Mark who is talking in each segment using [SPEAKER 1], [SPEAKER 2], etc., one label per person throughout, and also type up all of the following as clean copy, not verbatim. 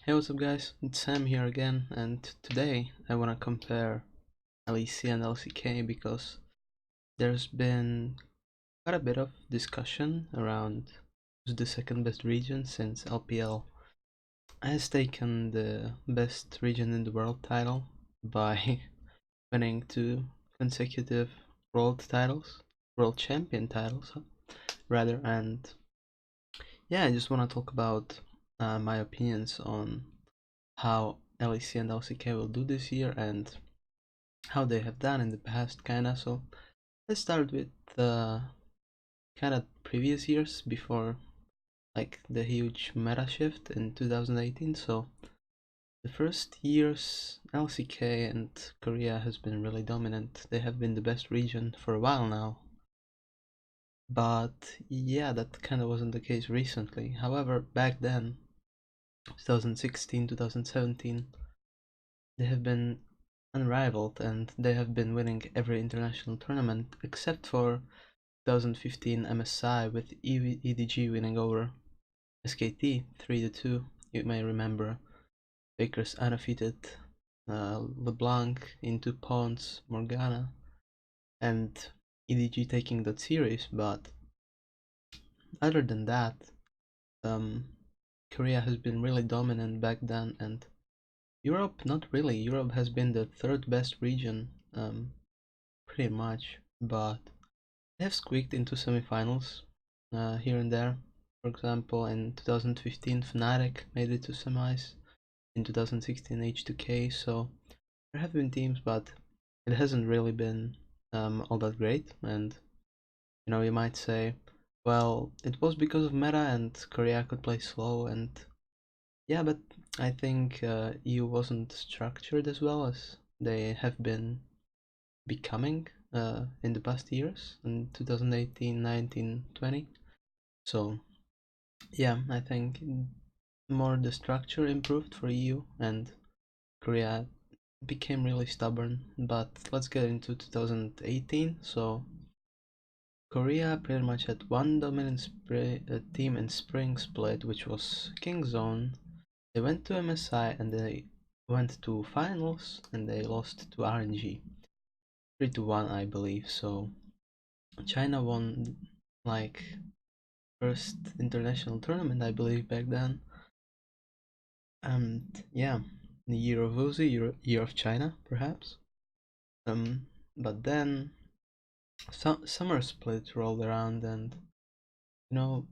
[SPEAKER 1] Hey, what's up guys? It's Sam here again, and today I want to compare LEC and LCK because there's been quite a bit of discussion around who's the second best region since LPL has taken the best region in the world title by winning two consecutive world champion titles rather, and yeah, I just want to talk about my opinions on how LEC and LCK will do this year and how they have done in the past, kinda. So let's start with the kind of previous years before like the huge meta shift in 2018. So the first years LCK and Korea has been really dominant. They have been the best region for a while now. But yeah, that kind of wasn't the case recently. However, back then, 2016, 2017, they have been unrivaled and they have been winning every international tournament except for 2015 MSI with EDG winning over SKT 3-2. You may remember Faker's undefeated LeBlanc into Pawns, Morgana, and EDG taking that series. But other than that, um, Korea has been really dominant back then, and Europe, not really. Europe has been the third best region, pretty much, but they have squeaked into semifinals here and there. For example, in 2015, Fnatic made it to semis. In 2016, H2K. So there have been teams, but it hasn't really been all that great. And you might say, well, it was because of meta and Korea could play slow. And yeah, but I think EU wasn't structured as well as they have been becoming in the past years in 2018, 19, 20. So yeah, I think more the structure improved for EU and Korea became really stubborn. But let's get into 2018. So Korea pretty much had one dominant team in spring split, which was Kingzone. They went to MSI and they went to finals and they lost to RNG 3-1, I believe. So China won like first international tournament, I believe, back then. And yeah, the year of Uzi, year of China, perhaps. But then summer split rolled around, and you know,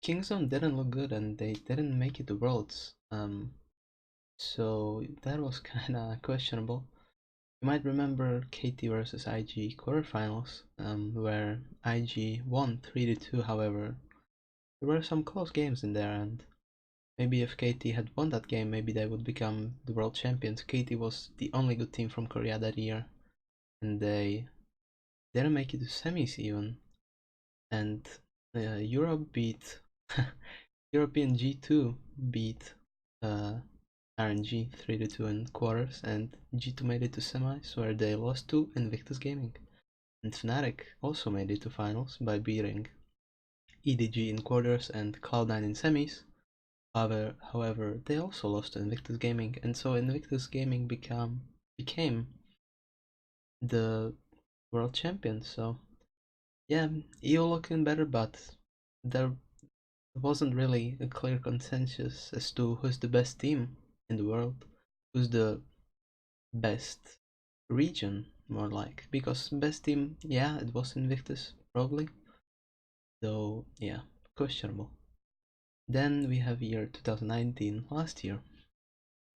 [SPEAKER 1] Kingzone didn't look good, and they didn't make it to Worlds. So that was kind of questionable. You might remember KT versus IG quarterfinals, where IG won 3-2. However, there were some close games in there, and maybe if KT had won that game, maybe they would become the world champions. KT was the only good team from Korea that year, and they didn't make it to semis even. And Europe beat European G2 beat RNG 3-2 in quarters, and G2 made it to semis where they lost to Invictus Gaming. And Fnatic also made it to finals by beating EDG in quarters and Cloud9 in semis. However, they also lost to Invictus Gaming, and so Invictus Gaming became the world champion. So yeah, EU looking better, but there wasn't really a clear consensus as to who's the best team in the world, who's the best region, more like. Because best team, yeah, it was Invictus, probably. Though, yeah, questionable. Then we have year 2019, last year.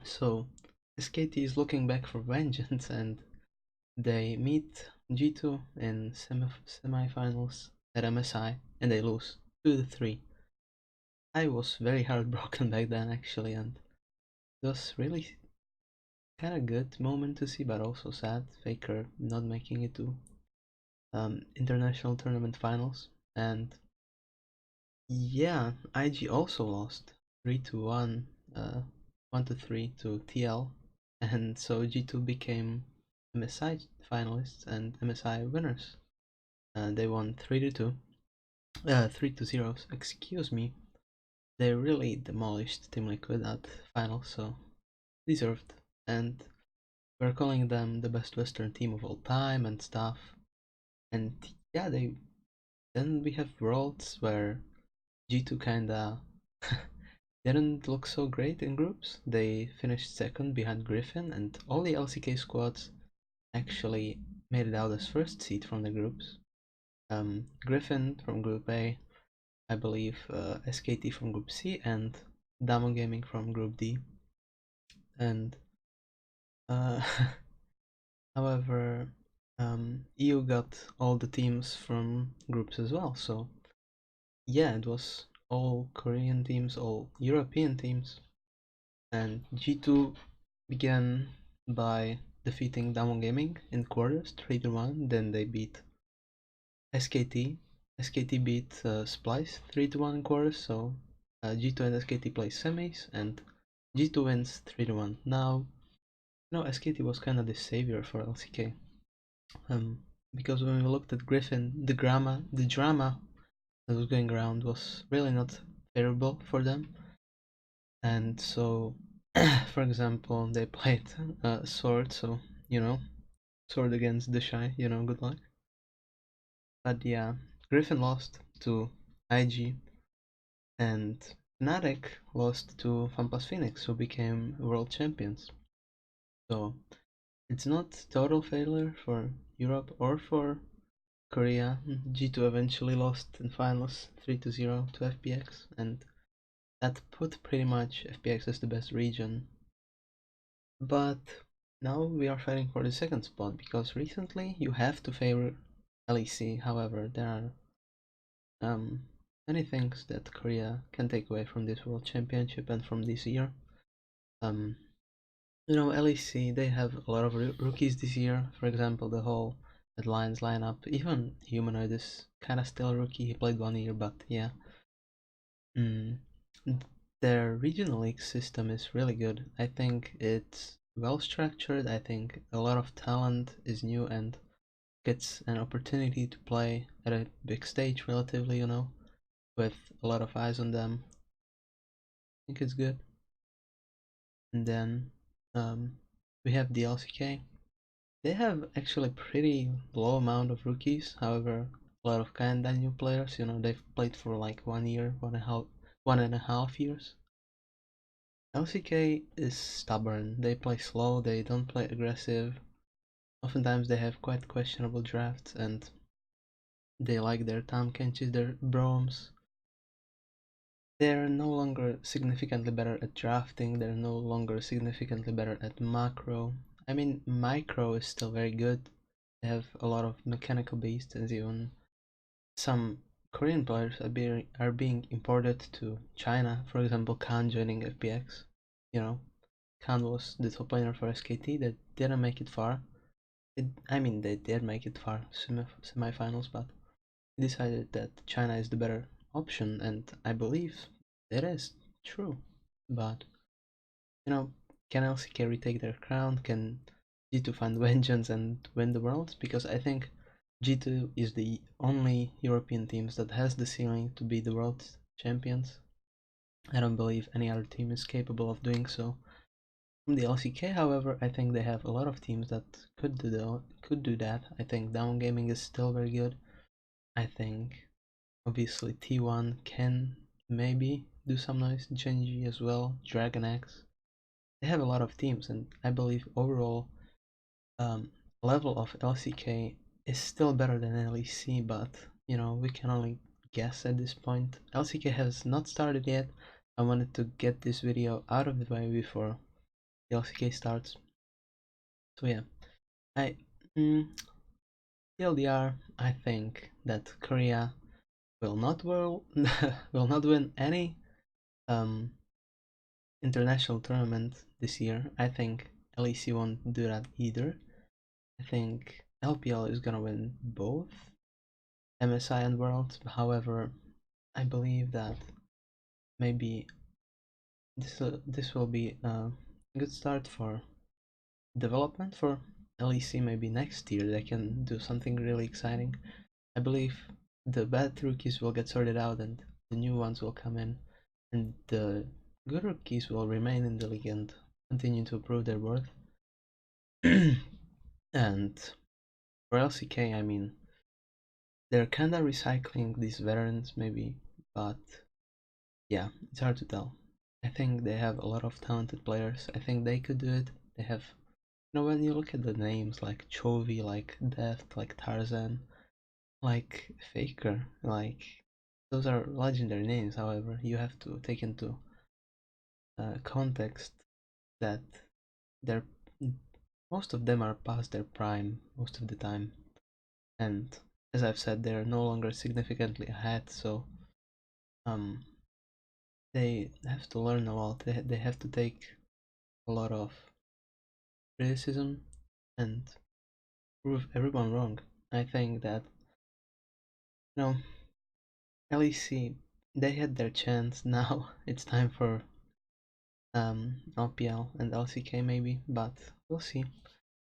[SPEAKER 1] So, SKT is looking back for vengeance and they meet G2 in semifinals at MSI and they lose 2-3. I was very heartbroken back then actually, and it was really kind of good moment to see, but also sad. Faker not making it to international tournament finals, and yeah, IG also lost 3-1, 1-3 to TL, and so G2 became MSI finalists and MSI winners. They won 3-2, 3-0. Excuse me. they really demolished Team Liquid at finals, so deserved. And we're calling them the best Western team of all time and stuff. And yeah, then we have Worlds where G2 kinda didn't look so great in groups. They finished second behind Griffin, and all the LCK squads actually made it out as first seed from the groups. Griffin from Group A, I believe SKT from Group C, and Damon Gaming from Group D. And uh, however, EU got all the teams from groups as well. So yeah, it was all Korean teams, all European teams, and G2 began by defeating Damon Gaming in quarters 3-1. Then they beat SKT. SKT beat Splice 3-1 in quarters. So G2 and SKT play semis, and G2 wins 3-1. Now, SKT was kind of the savior for LCK. Because when we looked at Griffin, the drama that was going around was really not favorable for them. And so, for example, they played Sword, so, Sword against the Shy, good luck. But yeah, Griffin lost to IG, and Fnatic lost to FunPlus Phoenix, who became world champions. So, it's not total failure for Europe or for Korea. G2 eventually lost in finals 3-0 to FPX, and that put pretty much FPX as the best region. But now we are fighting for the second spot, because recently you have to favor LEC. However, there are many things that Korea can take away from this World Championship and from this year. LEC, they have a lot of rookies this year. For example, the whole Headlines lineup. Even Humanoid is kind of still a rookie. He played 1 year, but yeah. Their regional league system is really good. I think it's well structured. I think a lot of talent is new and gets an opportunity to play at a big stage relatively, with a lot of eyes on them. I think it's good. And then we have the LCK. They have actually pretty low amount of rookies. However, a lot of kinda new players. They've played for like 1 year, 1.5 years. LCK is stubborn. They play slow. They don't play aggressive. Oftentimes they have quite questionable drafts, and they like their Tahm Kenchis, their Broms. They're no longer significantly better at drafting. They're no longer significantly better at macro. I mean, micro is still very good. They have a lot of mechanical beasts, and even some Korean players are being imported to China. For example, Khan joining FPX. Khan was the top laner for SKT that didn't make it far. They did make it far, semifinals, but decided that China is the better option, and I believe that is true. But can LCK retake their crown? Can G2 find vengeance and win the world? Because I think G2 is the only European teams that has the ceiling to be the world champions. I don't believe any other team is capable of doing so. From the LCK, however, I think they have a lot of teams that could do that. I think Down Gaming is still very good. I think obviously T1 can maybe do some noise. Genji as well, Dragon X. They have a lot of teams, and I believe overall level of LCK is still better than LEC, but we can only guess at this point. LCK has not started yet. I wanted to get this video out of the way before the LCK starts. So yeah, I TLDR, I think that Korea will not will not win any international tournament this year. I think LEC won't do that either. I think LPL is gonna win both MSI and Worlds. However, I believe that maybe this will be a good start for development for LEC. Maybe next year they can do something really exciting. I believe the bad rookies will get sorted out and the new ones will come in. and the good rookies will remain in the league and continue to prove their worth. And for LCK, I mean, they're kinda recycling these veterans maybe, but yeah, it's hard to tell. I think they have a lot of talented players. I think they could do it. They have, when you look at the names like Chovy, like Death, like Tarzan, like Faker, like those are legendary names. However, you have to take into context that they're most of them are past their prime most of the time, and as I've said, they're no longer significantly ahead. So um, they have to learn a lot. They have to take a lot of criticism and prove everyone wrong. I think that you know LEC, they had their chance. Now it's time for LPL and LCK maybe, but we'll see.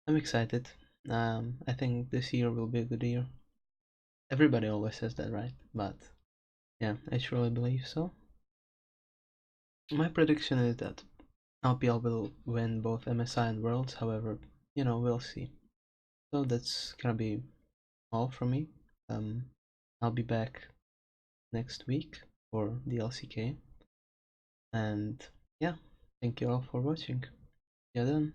[SPEAKER 1] I'm excited. I think this year will be a good year. Everybody always says that, right? But yeah, I truly believe so. My prediction is that LPL will win both MSI and Worlds. However, we'll see. So that's gonna be all from me. I'll be back next week for the LCK. And yeah, thank you all for watching. Yeah, then.